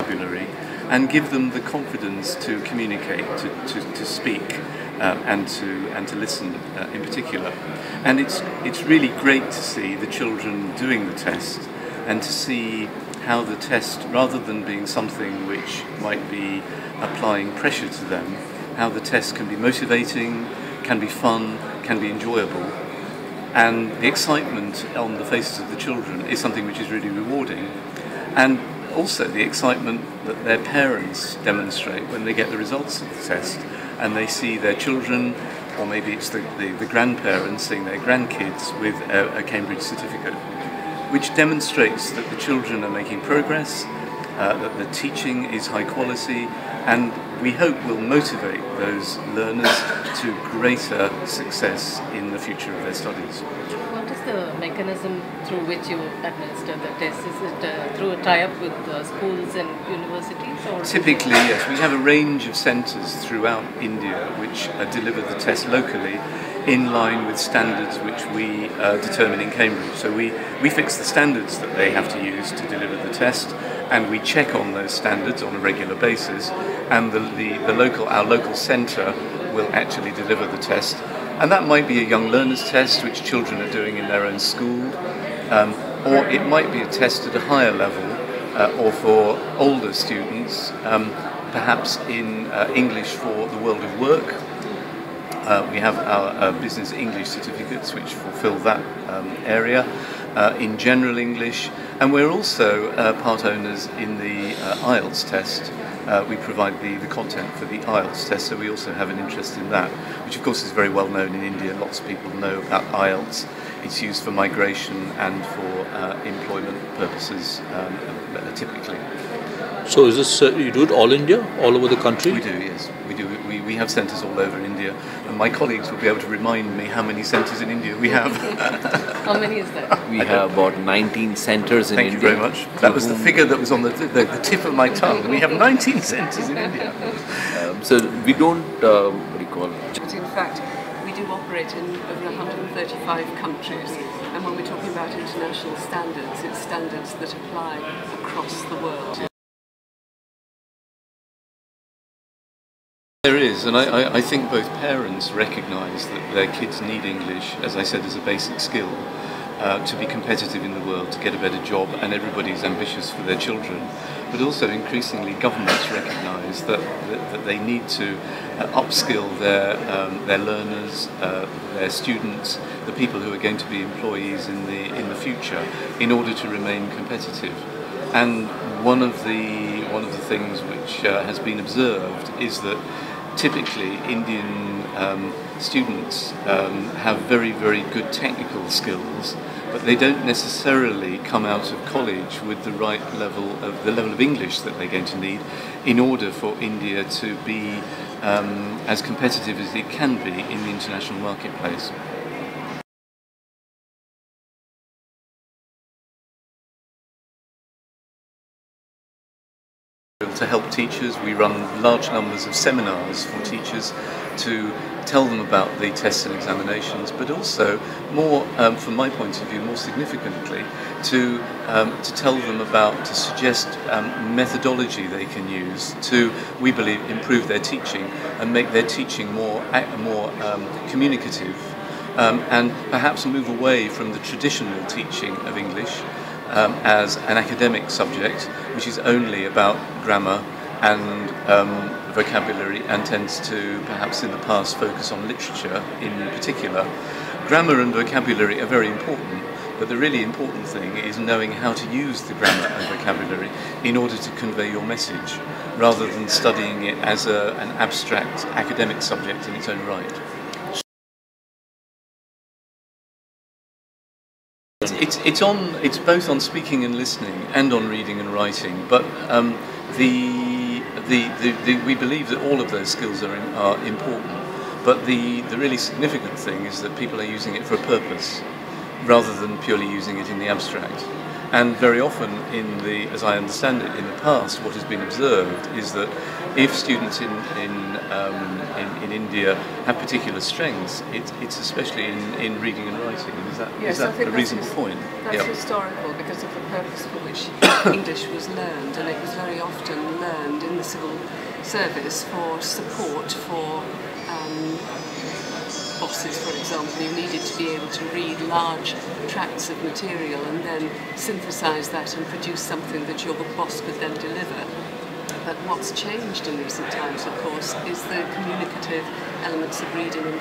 vocabulary, and give them the confidence to communicate, to speak, and to listen in particular. And it's really great to see the children doing the test, and to see how the test, rather than being something which might be applying pressure to them, how the test can be motivating, can be fun, can be enjoyable. And the excitement on the faces of the children is something which is really rewarding. And also the excitement that their parents demonstrate when they get the results of the test and they see their children, or maybe it's the grandparents seeing their grandkids with a Cambridge certificate, which demonstrates that the children are making progress, that the teaching is high quality, and we hope will motivate those learners to greater success in the future of their studies. What is the mechanism through which you administer the test? Is it through a tie-up with schools and universities? Or typically, yes. We have a range of centres throughout India which deliver the test locally in line with standards which we determine in Cambridge. So we fix the standards that they have to use to deliver the test, and we check on those standards on a regular basis, and our local centre will actually deliver the test. And that might be a young learners test which children are doing in their own school, or it might be a test at a higher level, or for older students, perhaps in English for the world of work. We have our business English certificates which fulfill that area, in general English, and we're also part owners in the IELTS test. We provide the content for the IELTS test, so we also have an interest in that, which of course is very well known in India. Lots of people know about IELTS. It's used for migration and for employment purposes, typically. So is this, you do it all India, all over the country? We do, yes. We do. We have centres all over India, and my colleagues will be able to remind me how many centres in India we have. How many is that? We have about 19 centres in India. Thank you very much. That was the figure that was on the tip of my tongue. We have 19 centres in India. So we don't, what do you call it? But in fact, we do operate in over 135 countries, and when we're talking about international standards, it's standards that apply across the world. There is, and I think both parents recognise that their kids need English, as I said, as a basic skill, to be competitive in the world, to get a better job, and everybody's ambitious for their children. But also increasingly governments recognise that they need to upskill their learners, their students, the people who are going to be employees in the future, in order to remain competitive. And one of the things which has been observed is that typically Indian students have very, very good technical skills, but they don't necessarily come out of college with the right level of English that they're going to need in order for India to be as competitive as it can be in the international marketplace. To help teachers, we run large numbers of seminars for teachers to tell them about the tests and examinations, but also more, from my point of view, more significantly, to tell them about, to suggest methodology they can use to, we believe, improve their teaching and make their teaching more communicative, and perhaps move away from the traditional teaching of English as an academic subject, which is only about grammar and vocabulary, and tends to, perhaps in the past, focus on literature in particular. Grammar and vocabulary are very important, but the really important thing is knowing how to use the grammar and vocabulary in order to convey your message, rather than studying it as an abstract academic subject in its own right. It's both on speaking and listening and on reading and writing, but we believe that all of those skills are important. But the really significant thing is that people are using it for a purpose, rather than purely using it in the abstract. And very often, as I understand it, in the past, what has been observed is that if students in India have particular strengths, it's especially in reading and writing. Is that a reasonable point? That's historical because of the purpose for which English was learned, and it was very often learned in the civil service for support for bosses, for example. You needed to be able to read large tracts of material and then synthesize that and produce something that your boss could then deliver. But what's changed in recent times, of course, is the communicative elements of reading and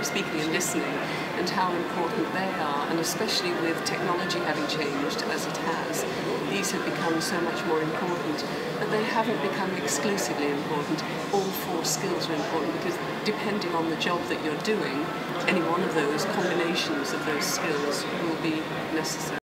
speaking and listening, and how important they are, and especially with technology having changed as it has, these have become so much more important, but they haven't become exclusively important. All four skills are important because depending on the job that you're doing, any one of those combinations of those skills will be necessary.